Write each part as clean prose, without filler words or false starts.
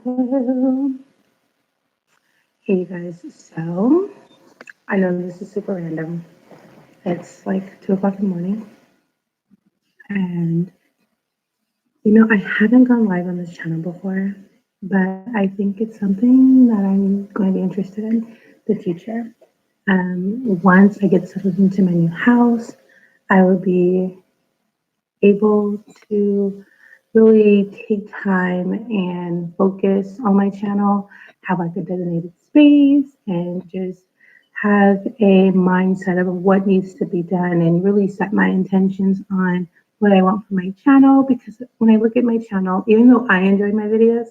Hello. Hey guys, so I know this is super random. It's like 2 o'clock in the morning, and I haven't gone live on this channel before, but I think it's something that I'm going to be interested in the future. Once I get settled into my new house, I will be able to really take time and focus on my channel, have like a designated space, and just have a mindset of what needs to be done and really set my intentions on what I want for my channel. Because when I look at my channel, even though I enjoy my videos,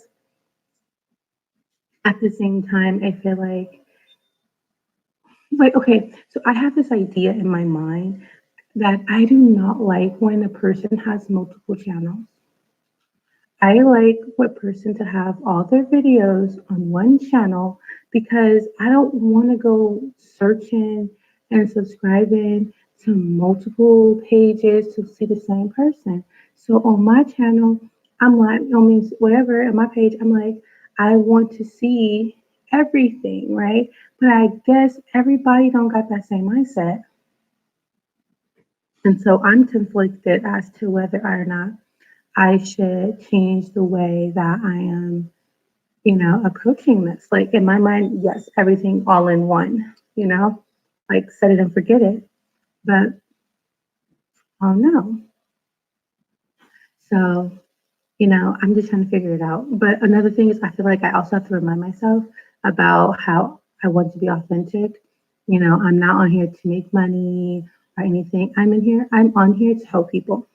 at the same time, I feel like okay, so I have this idea in my mind that I do not like when a person has multiple channels. I like for a person to have all their videos on one channel because I don't want to go searching and subscribing to multiple pages to see the same person. So on my channel, I'm like, I mean, whatever, on my page, I'm like, I want to see everything, right? But I guess everybody don't got that same mindset. And so I'm conflicted as to whether or not I should change the way that I am, approaching this. Like in my mind, yes, everything all in one, like set it and forget it. But oh no. So, I'm just trying to figure it out. But another thing is I feel like I also have to remind myself about how I want to be authentic. I'm not on here to make money or anything. I'm on here to help people.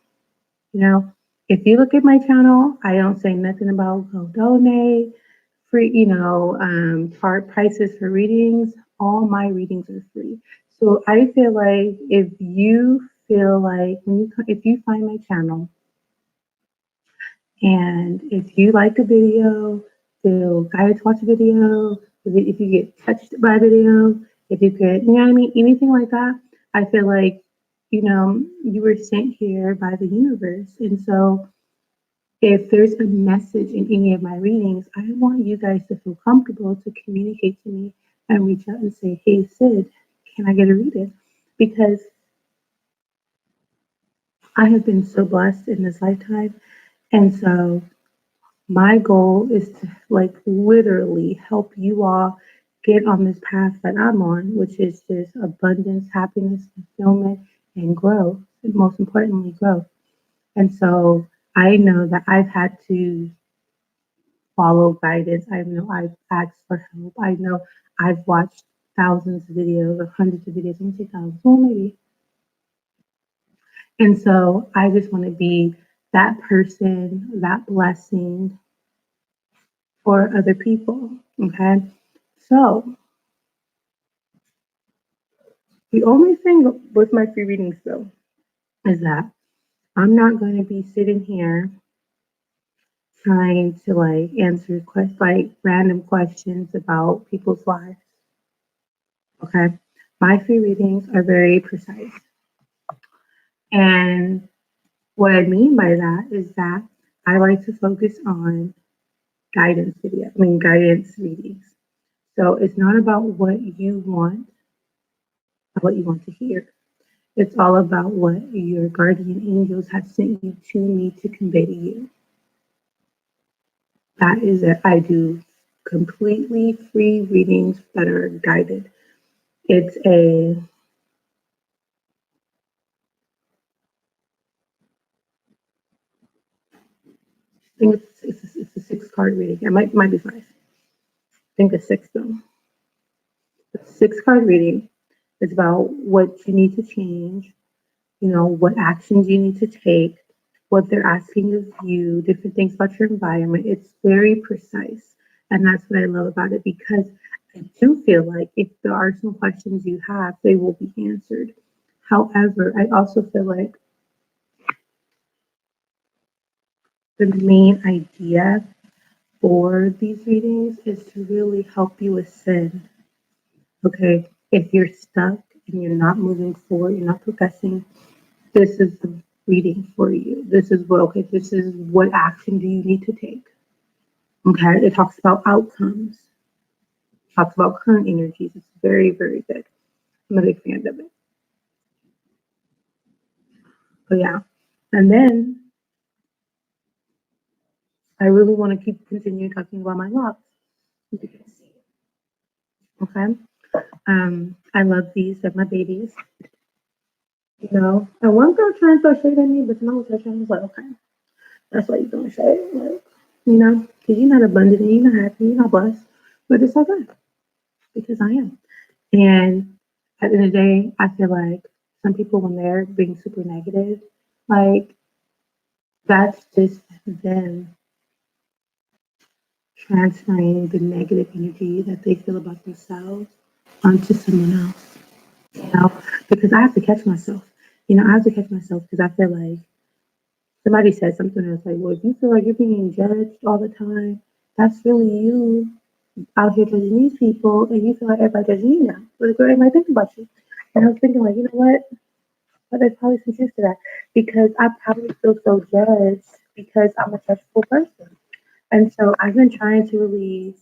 You know, if you look at my channel, I don't say nothing about go donate, free, chart prices for readings. All my readings are free. So I feel like if you feel like if you find my channel and if you like a video, feel guided to watch a video, if you get touched by a video, if you could, you know what I mean, anything like that, I feel like, you were sent here by the universe. And so if there's a message in any of my readings, I want you guys to feel comfortable to communicate to me and reach out and say, hey, Sid, can I get a reading? Because I have been so blessed in this lifetime. And so my goal is to like literally help you all get on this path that I'm on, which is just abundance, happiness, fulfillment, and growth. And most importantly, growth. And so I know that I've had to follow guidance. I know I've asked for help. I know I've watched thousands of videos or hundreds of videos. Let me say thousands, well, maybe. And so I just want to be that person, that blessing for other people. Okay. So the only thing with my free readings though is that I'm not going to be sitting here trying to like answer like random questions about people's lives. Okay. My free readings are very precise. And what I mean by that is that I like to focus on guidance readings. So it's not about what you want, or what you want to hear. It's all about what your guardian angels have sent you to me to convey to you. That is it. I do completely free readings that are guided. It's a I think it's a 6 card reading. It might be five. I think it's six though. 6 card reading. It's about what you need to change, what actions you need to take, what they're asking of you, different things about your environment. It's very precise. And that's what I love about it because I do feel like if there are some questions you have, they will be answered. However, I also feel like the main idea for these readings is to really help you ascend. Okay, if you're stuck and you're not moving forward, you're not progressing, this is the reading for you. This is what action do you need to take? Okay, it talks about outcomes, talks about current energies. It's very, very good. I'm a big fan of it. But yeah, and then I really want to keep continue talking about my locks. Okay, I love these. They're my babies. You know, and one girl trying to throw shade at me, but then I was like, okay, that's why you're throwing shade, like, you know, because you're not abundant, and you're not happy, you're not blessed, but it's okay because I am. And at the end of the day, I feel like some people, when they're being super negative, like that's just them transferring the negative energy that they feel about themselves onto someone else. You know, because I have to catch myself. You know, I have to catch myself because I feel like somebody said something else like, well, if you feel like you're being judged all the time, that's really you out here judging these people, and you feel like everybody judging you now. What everybody think about you? And I was thinking, like, you know what? But there's probably some truth to that because I probably feel so judged because I'm a judgeful person. And so I've been trying to really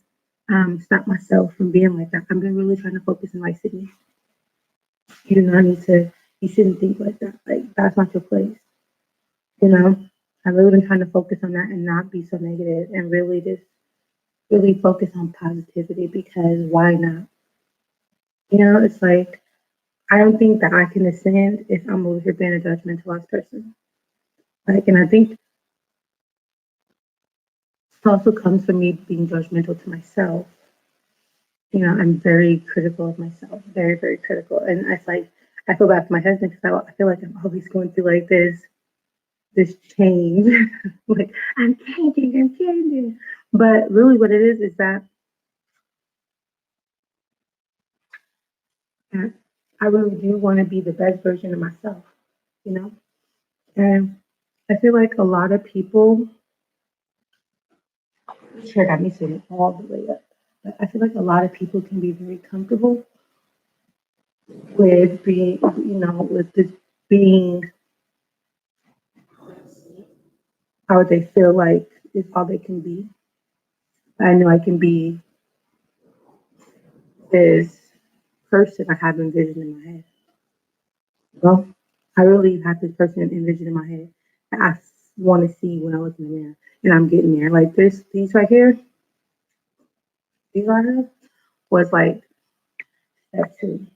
stop myself from being like that. I've been really trying to focus on like Sydney. You do not need to, you shouldn't think like that. Like, that's not your place. You know, I've really been trying to focus on that and not be so negative and really just really focus on positivity because why not? You know, it's like, I don't think that I can ascend if I'm over here being a judgmental person. Like, and I think it also comes from me being judgmental to myself. You know, I'm very critical of myself, very, very critical. And it's like, I feel bad for my husband because I feel like I'm always going through like this change. Like, I'm changing. But really, what it is that I really do want to be the best version of myself, you know? And I feel like a lot of people, sure got me sitting all the way up, but I feel like a lot of people can be very comfortable with being, you know, with this being how they feel like is all they can be. I know I can be this person I have envisioned in my head. Well, I really have this person envisioned in my head that I want to see when I look in the mirror, and I'm getting there. Like this, these right here, these I have was like step two,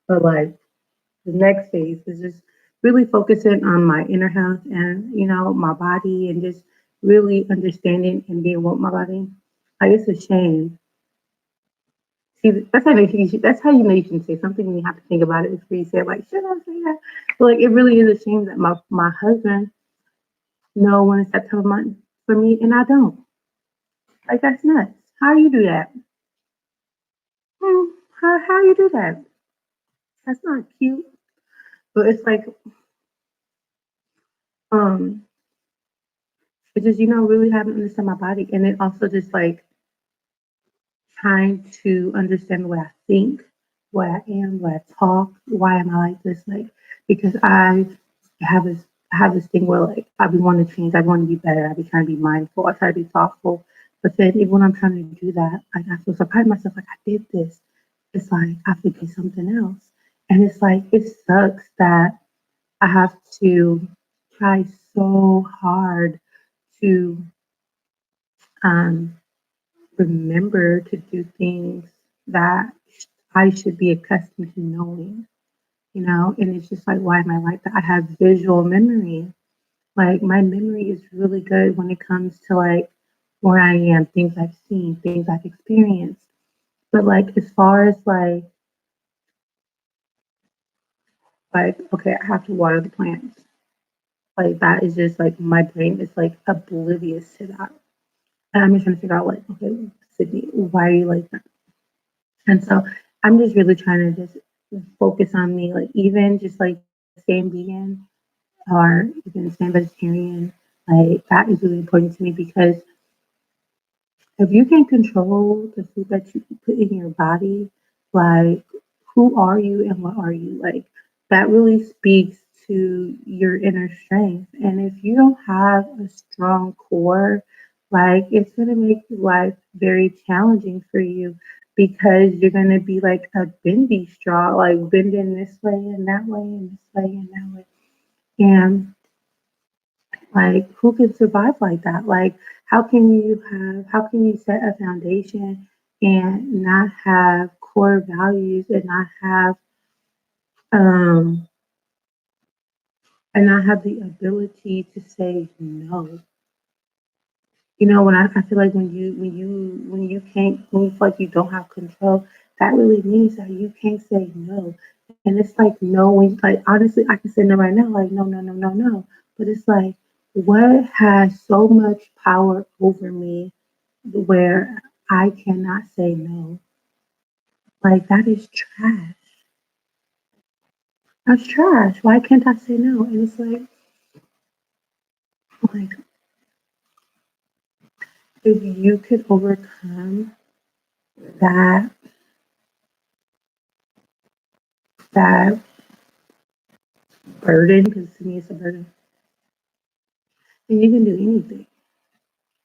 but like the next phase is just really focusing on my inner health and you know my body and just really understanding and being with my body. Like it's a shame. See, that's how you know you can say something and you have to think about it before you say it. Like, should I say that? But like, it really is a shame that my husband know when it's that time of month for me and I don't. Like, that's nuts. How you do that? Hmm, how you do that? That's not cute. But it's like, um, it's just really having to understand my body, and then also just like trying to understand what I think, what I am, what I talk, why am I like this? Like because have this I have this thing where like I be wanting to change, I want to be better, I be trying to be mindful, I try to be thoughtful. But then even when I'm trying to do that, like I feel so proud of myself, like I did this. It's like I forget something else. And it's like it sucks that I have to try so hard to um remember to do things that I should be accustomed to knowing, and it's just like, why am I like that? I have visual memory. Like, my memory is really good when it comes to like where I am, things I've seen, things I've experienced. But like, as far as okay, I have to water the plants. Like, that is just like my brain is like oblivious to that. And I'm just trying to figure out, like, okay, Sydney, why are you like that? And so I'm just really trying to just focus on me, like even just like staying vegan or even staying vegetarian. Like that is really important to me because if you can control the food that you put in your body, like who are you and what are you? Like that really speaks to your inner strength. And if you don't have a strong core, Like it's gonna make life very challenging for you because you're gonna be like a bendy straw, like bending this way and that way and this way and that way. And like who can survive like that? Like how can you set a foundation and not have core values um and not have the ability to say no? You know, I feel like when you can't when you feel like you don't have control, that really means that you can't say no. And it's like no when like honestly I can say no right now, like no, no, no, no, no. But it's like what has so much power over me where I cannot say no? Like that is trash. That's trash. Why can't I say no? And it's like if you could overcome that that burden, because to me it's a burden, then you can do anything,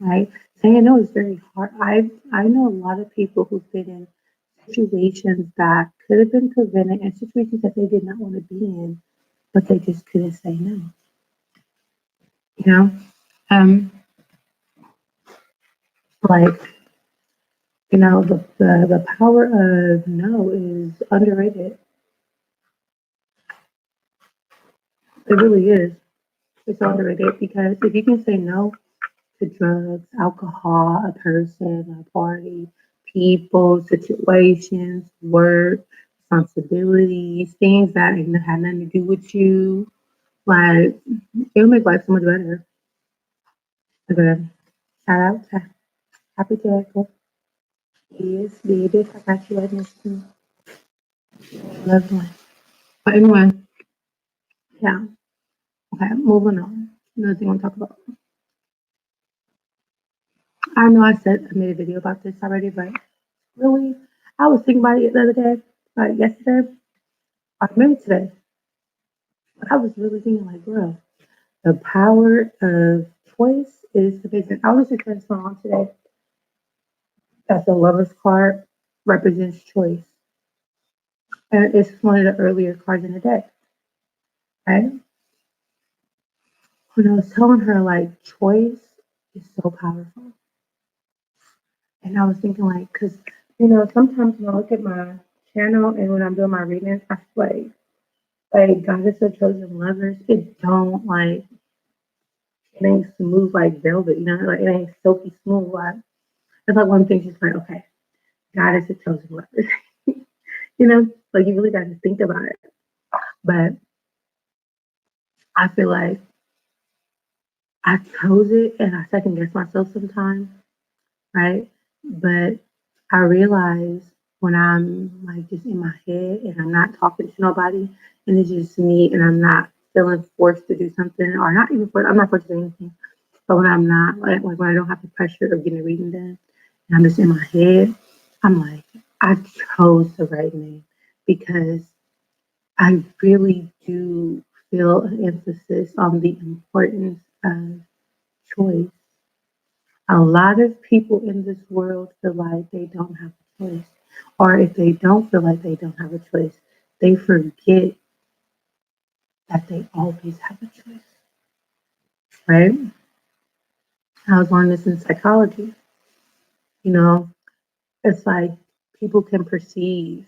right? Saying no is very hard. I know a lot of people who've been in situations that could have been prevented and situations that they did not want to be in, but they just couldn't say no. You know, um, like the power of no is underrated. It really is. It's underrated because if you can say no to drugs, alcohol, a person, a party, people, situations, work, responsibilities, things that had nothing to do with you. Like it'll make life so much better. Okay. Shout out to Happy Jackal. Yes, baby. I got you at this too. Loved one. But anyway, yeah. Okay, moving on. Another thing I want to talk about. I know I made a video about this already, but really, I was thinking about it the other day, like yesterday, or maybe today. I was really thinking, like, bro, the power of choice is amazing. I was just reading a song today that the lover's card represents choice. And it's one of the earlier cards in the deck, right? When I was telling her, like, choice is so powerful. And I was thinking, like, because, sometimes when I look at my channel and when I'm doing my readings, I feel like Goddess of Chosen Lovers, it don't, like, it ain't smooth like velvet, like it ain't silky smooth. Like it's like one thing she's like, okay, God is a chosen lover. Like you really got to think about it. But I feel like I chose it and I second guess myself sometimes, right? But I realize when I'm like just in my head and I'm not talking to nobody and it's just me and I'm not feeling forced to do something or not even forced, I'm not forced to do anything. But when I'm not, like when I don't have the pressure of getting a reading done, and I'm just in my head, I'm like, I chose the right name because I really do feel an emphasis on the importance of choice. A lot of people in this world feel like they don't have a choice, or if they don't feel like they don't have a choice, they forget that they always have a choice, right? I was learning this in psychology. You know, it's like people can perceive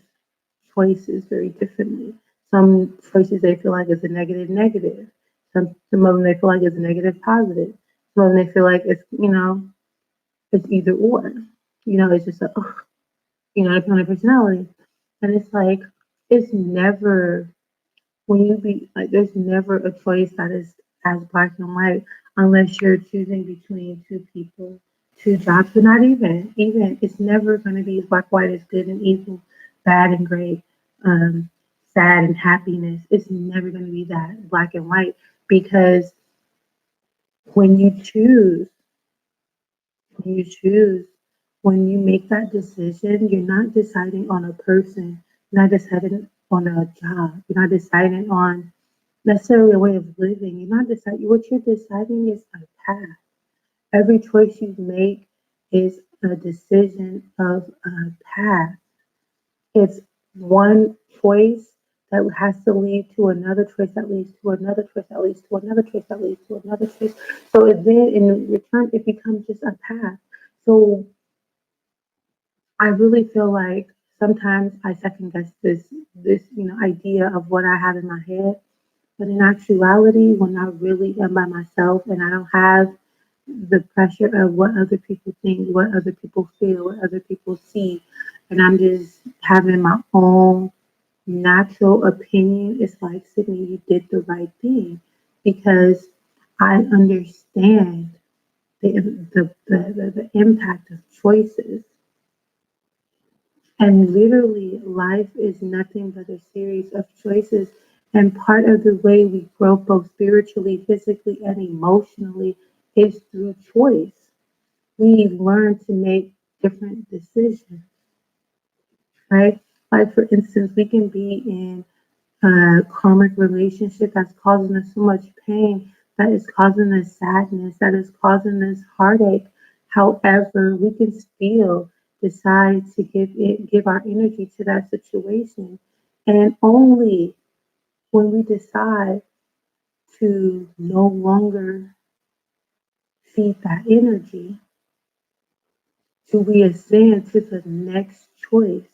choices very differently. Some choices they feel like is a negative negative. Some of them they feel like is a negative positive. Some of them they feel like it's either or. It's just a depending on the personality. And it's like it's never when you be like there's never a choice that is as black and white unless you're choosing between two people, two jobs, but not even it's never going to be as black white as good and evil, bad and great, um, sad and happiness. It's never going to be that black and white because when you choose when you choose when you make that decision, you're not deciding on a person, you're not deciding on a job, you're not deciding on necessarily a way of living. You're not deciding what you're deciding is a path. Every choice you make is a decision of a path. It's one choice that has to lead to another choice that leads to another choice that leads to another choice that leads to another choice. So it then in return it becomes just a path. So I really feel like sometimes I second guess this idea of what I have in my head. But in actuality, when I really am by myself and I don't have the pressure of what other people think, what other people feel, what other people see, and I'm just having my own natural opinion, it's like, Sydney, you did the right thing because I understand the impact of choices. And literally, life is nothing but a series of choices. And part of the way we grow both spiritually, physically, and emotionally is through choice. We learn to make different decisions, right? Like, for instance, we can be in a karmic relationship that's causing us so much pain, that is causing us sadness, that is causing us heartache. However, we can still decide to give our energy to that situation. And only when we decide to no longer feed that energy do we ascend to the next choice.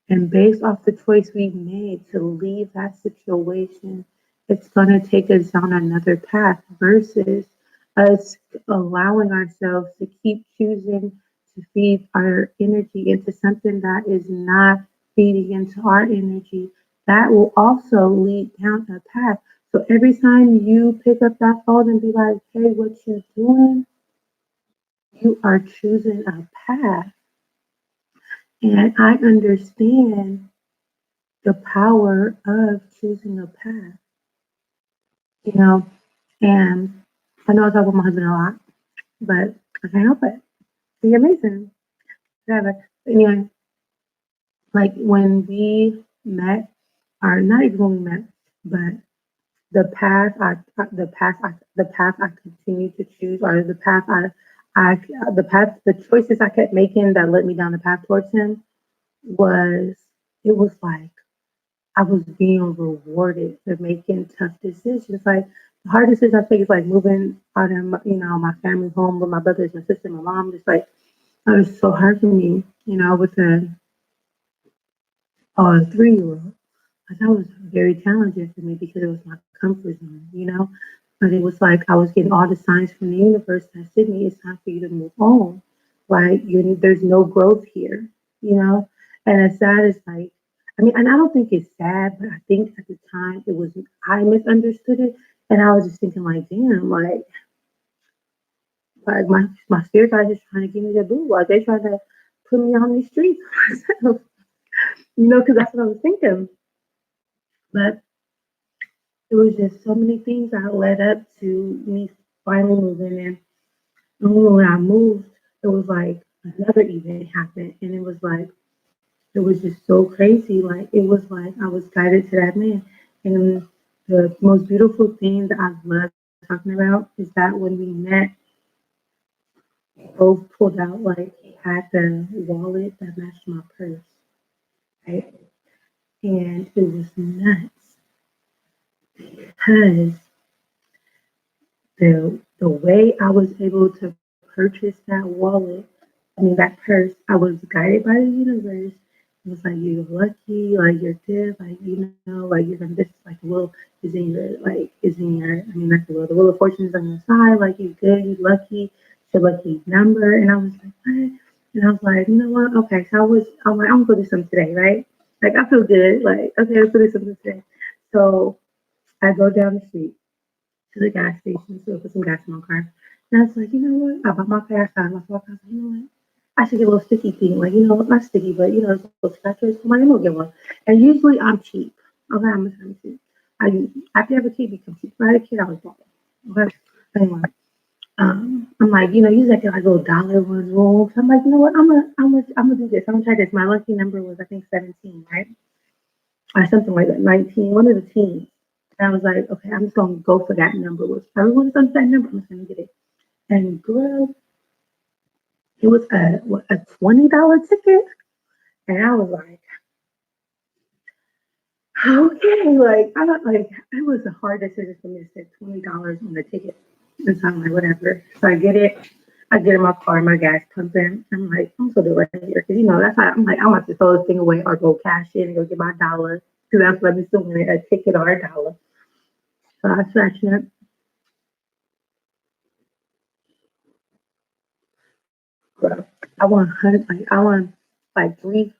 And based off the choice we made to leave that situation, it's going to take us down another path versus us allowing ourselves to keep choosing to feed our energy into something that is not feeding into our energy. That will also lead down a path. So every time you pick up that phone and be like, hey, what you doing? You are choosing a path. And I understand the power of choosing a path, you know. And I know I talk with my husband a lot, but I can't help it. Be amazing, whatever. But anyway, like when we met, or not even when we met, but the path I continue to choose, or I, the choices I kept making that led me down the path towards him was, it was like I was being rewarded for making tough decisions. Like the hard decisions I take is like moving out of my family home with my brothers, my sister, my mom. Just like it was so hard for me, with a 3-year-old. Like that was very challenging for me because it was my comfort zone. But it was like I was getting all the signs from the universe that, Sydney, it's time for you to move on. Like there's no growth here, you know. And as sad as like, I mean, and I don't think it's sad, but I think at the time I misunderstood it, and I was just thinking like, damn, like my spirit guide is trying to give me the boo. Like they trying to put me on these streets, because that's what I was thinking. But it was just so many things that led up to me finally moving in. And when I moved, it was like another event happened, and it was just so crazy. Like it was like I was guided to that man. And the most beautiful thing that I love talking about is that when we met, we both pulled out, like he had the wallet that matched my purse, right? And it was nuts because the way I was able to purchase that wallet, that purse, I was guided by the universe. It was like, you're lucky, like you're good, like like you're gonna, this like the will is in your, like the will of fortune is on your side, like you're good, you're lucky, it's your lucky number. And I was like, what? And I was like, you know what? Okay, so I'm like, I'm gonna go do something today, right? Like I feel good, like okay, let's do something today. So I go down the street to the gas station to put some gas in my car. And I was like, you know what? I bought my gas out of my car. I was like, you know what? I should get a little sticky thing, like, not sticky, but those little scratchers. I'm like, I'm gonna get one. And usually I'm cheap. Okay, I'm cheap. After you have a kid, you become cheap. When I had a kid, I was bought. Okay. Anyway, I'm like, usually I get like little dollar ones roll. So I'm like, you know what? I'm gonna do this. I'm gonna try this. My lucky number was, I think, 17, right? Or something like that, 19, one of the teens. And I was like, okay, I'm just gonna go for that number. Which everyone's on that number, I'm just gonna get it. And girl, it was a $20 ticket. And I was like, okay, like I don't like it was a hard decision for me to spend $20 on the ticket. And so I'm like, whatever. So I get it. I get in my car, my gas pumping. I'm like, I'm gonna do it right here. Cause you know, that's how I'm like, I'm about to throw this thing away or go cash in and go get my dollar. Cause that's what I'm assuming a ticket or a dollar. So I scratched it. Bro, I want like $300.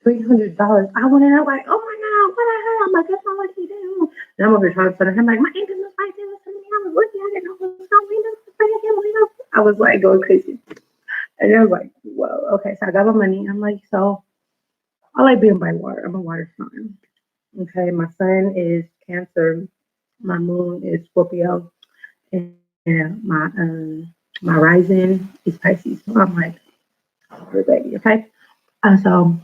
$300. I went in, I'm like, oh my God, what the hell? I'm like, that's not what he do. And I'm over here trying to tell him, like, my income was like this to me. I was looking at it, and I was going, I was like going crazy. And I was like, whoa, okay. So I got my money. I'm like, so I like being by water. I'm a water sign. Okay. My sun is Cancer. My moon is Scorpio. And my rising is Pisces. So I'm like, oh, baby. Okay. So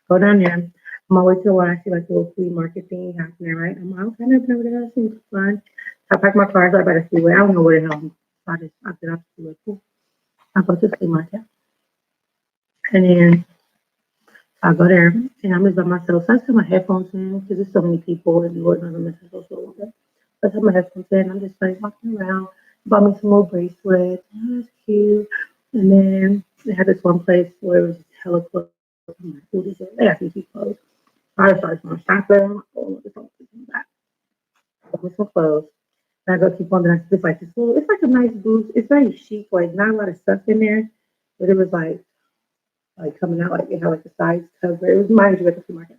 go down there. I'm always to the water. I see like a little flea market thing happening, right? I'm like, okay, I've never done that. Seems fun. So I park my car right by the freeway. I don't know where the hell. So I get off the freeway. Cool. I go to the flea market. And then I go there and I'm just by myself. So I put my headphones in because there's so many people and Lord knows I'm missing social order. So I put my headphones in. I'm just like walking around. Bought me some more bracelets. Oh, that's cute. And then they had this one place where it was just hella clothes. I'm like, ooh, they got some cute clothes. I started going shopping. Oh, this one, that. With some clothes. And I go keep on. Then I just like this little. It's like a nice booth. It's very chic. Like not a lot of stuff in there, but it was like coming out like it had like the size cover. It was mine with the supermarket.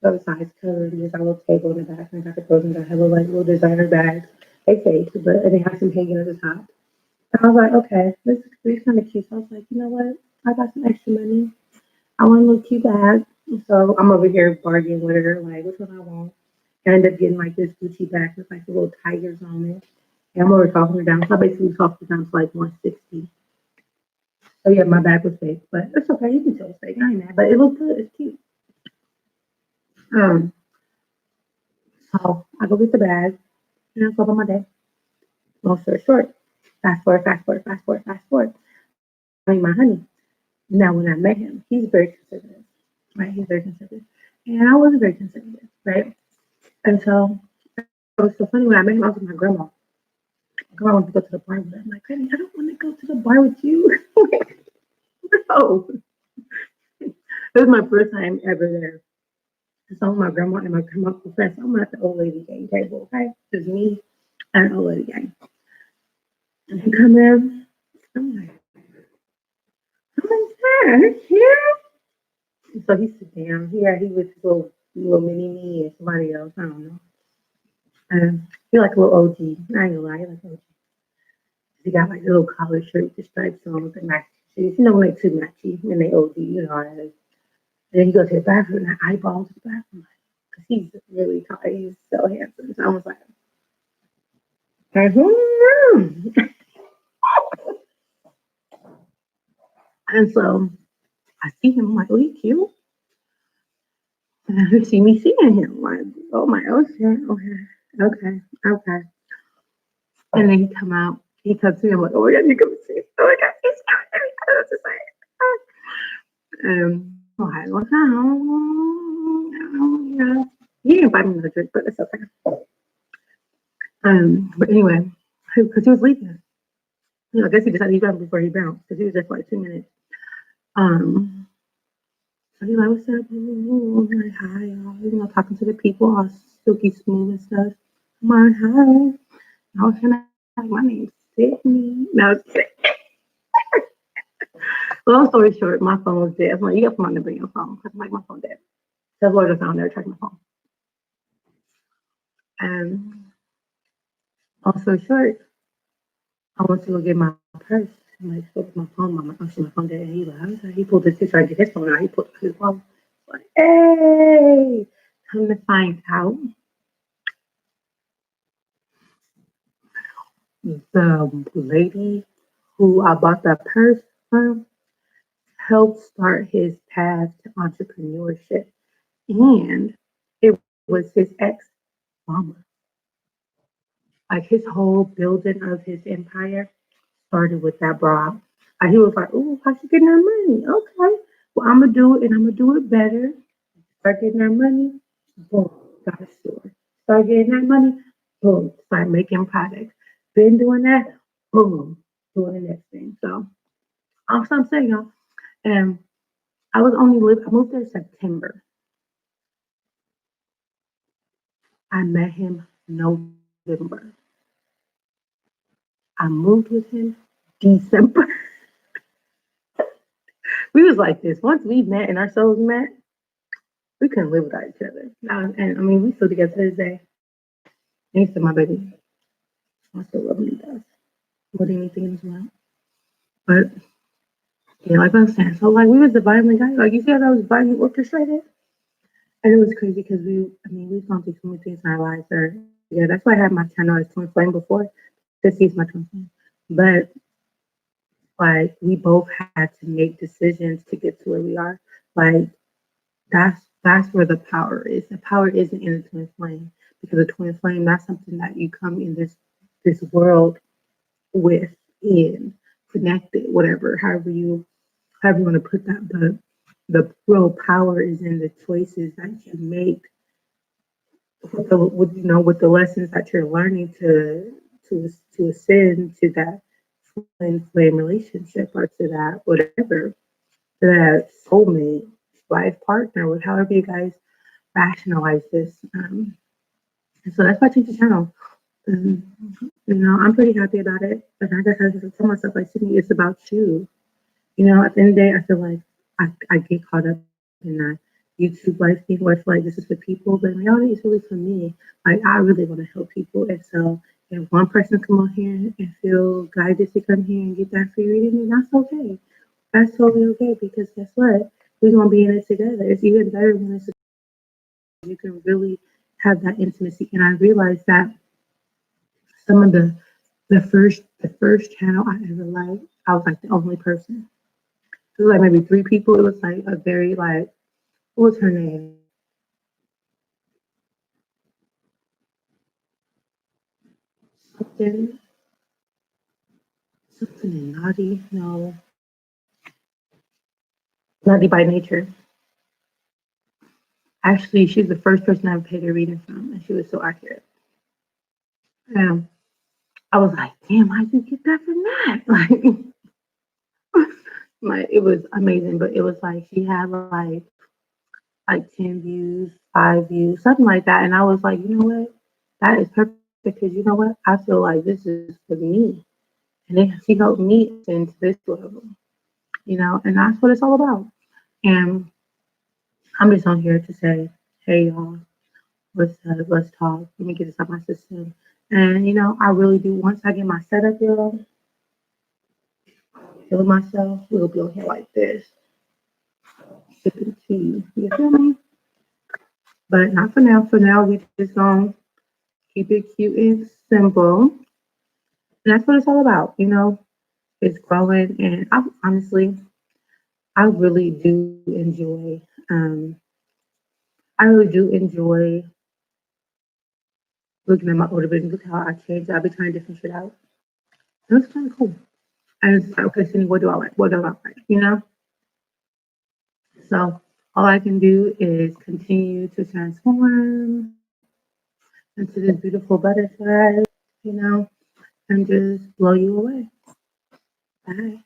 So the size cover and there's a little table in the back and I got the clothes and I have a like little designer bags. They fake, but and they have some hanging at the top. And I was like, okay, this is kind of cute. So I was like, you know what? I got some extra money. I want a little cute bag. So I'm over here bargaining with her, like, which one I want. And I end up getting like this Gucci bag with like the little tigers on it. And I'm over talking her down. So I basically talked her down to like 160. So yeah, my bag was fake, but it's okay. You can tell it's fake. I ain't mad, but it looked good. It's cute. Um, so I go get the bag and I go about my day. Long story short, fast forward, fast forward, fast forward, fast forward. I meet my honey. Now, when I met him, he's very conservative, right? He's very conservative, and I was very conservative, right? And so it was so funny when I met him. I was with my grandma. Grandma wanted to go to the bar with her. I'm like, Granny, I don't want to go to the bar with you. No, it was my first time ever there. So my grandma and my grandma friends. So I'm at the old lady gang table, okay? Just me and old lady gang. And he come in. I'm like, oh my God, here. So he sit down. He was little mini me and somebody else. I don't know. He like a little OG. I ain't gonna lie, he like OG. He got like a little collar shirt with the stripes on with the matching shoes. You know when they too matchy when they OG, you know how it is. And then he goes to the bathroom and I eyeballs the bathroom because he's really tall. He's so handsome. So I was like, hmm. And so I see him. I'm like, oh, he cute. And I see me seeing him. Like, oh my, oh shit, okay, okay, okay. And then he come out. He comes to me. I'm like, oh my god, you come see. Oh my god, he's coming. I was just like, okay, well, yeah. He didn't invite me to the drink, but it's okay. But anyway, because he was leaving. You know, I guess he decided he got before he bounced because he was there for like 2 minutes. Um, so he's like, what's up? I'm like, hi, y'all. You know, talking to the people, all silky smooth and stuff. I'm like, hi. I was trying to like, my name's Sydney. No, long story short, my phone was dead. I'm like, you got to come out and bring your phone because I'm like, my phone dead. So I was down there charging my phone. And also short, I went to go get my purse. I'm like, spoke with my phone. My phone dead. And he like, he pulled his picture. I get his phone out. He pulled his phone. Like, hey, come to find out, the lady who I bought that purse from helped start his path to entrepreneurship. And it was his ex mama. Like his whole building of his empire started with that broad. He was like, "Ooh, how she getting her money? Okay, well I'm gonna do it, and I'm gonna do it better." Start getting her money, boom, got a store. Start getting that money, boom, start making products. Been doing that, boom, doing the next thing. So, also I'm saying, y'all, and I moved there September. I met him November. I moved with him December. We was like this. Once we met and our souls met, we couldn't live without each other. And I mean, we still together to this day. And he's still my baby. I still love him to death. More than anything as well. But yeah, like I was saying, so like we was divinely guided. Like you see how that was divinely orchestrated? And it was crazy because we've gone through so many things in our lives. Or yeah, that's why I had my channel as Twin Flame before. Because he's my twin flame. But like we both had to make decisions to get to where we are. Like that's where the power is. The power isn't in the twin flame because the twin flame that's something that you come in this world with in connected, whatever, however you want to put that. But the real power is in the choices that you make with the lessons that you're learning to ascend to that twin flame relationship or to that whatever, to that soulmate life partner, with however you guys rationalize this. And so that's why I changed the channel. Um, I'm pretty happy about it. But I guess I just tell myself, like, Sydney, it's about you. At the end of the day, I feel like I get caught up in that YouTube life thing where I feel like this is for people, but in reality, it's really for me. Like, I really want to help people. And so, if one person come on here and feel guided to come here and get that free reading, then that's okay. That's totally okay because guess what? We're going to be in it together. It's even better when you can really have that intimacy. And I realized that some of the first channel I ever liked, I was like the only person. It was like maybe three people. It was like a very like what was her name? Something something in naughty. No, naughty by nature. Actually, she's the first person I've paid a reading from, and she was so accurate. Um, I was like, damn, how'd you get that from that? Like it was amazing, but it was like she had like 10 views, 5 views, something like that. And I was like, you know what? That is perfect because you know what? I feel like this is for me. And then she helped me into this level, and that's what it's all about. And I'm just on here to say, hey, y'all, let's talk. Let me get this out my system. And, I really do. Once I get my setup, y'all, feel myself, we'll be on here like this, sipping tea. You feel me? But not for now. For now, we just gonna keep it cute and simple. And that's what it's all about, it's growing. And honestly, I really do enjoy, I really do enjoy looking at my older videos. Look how I changed. I've been trying different shit out. And it's kind of cool. And it's like, okay, Cindy, what do I like? What do I like? So all I can do is continue to transform into this beautiful butterfly, you know, and just blow you away. Bye.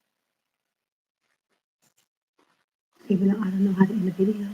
Even though I don't know how to end the video.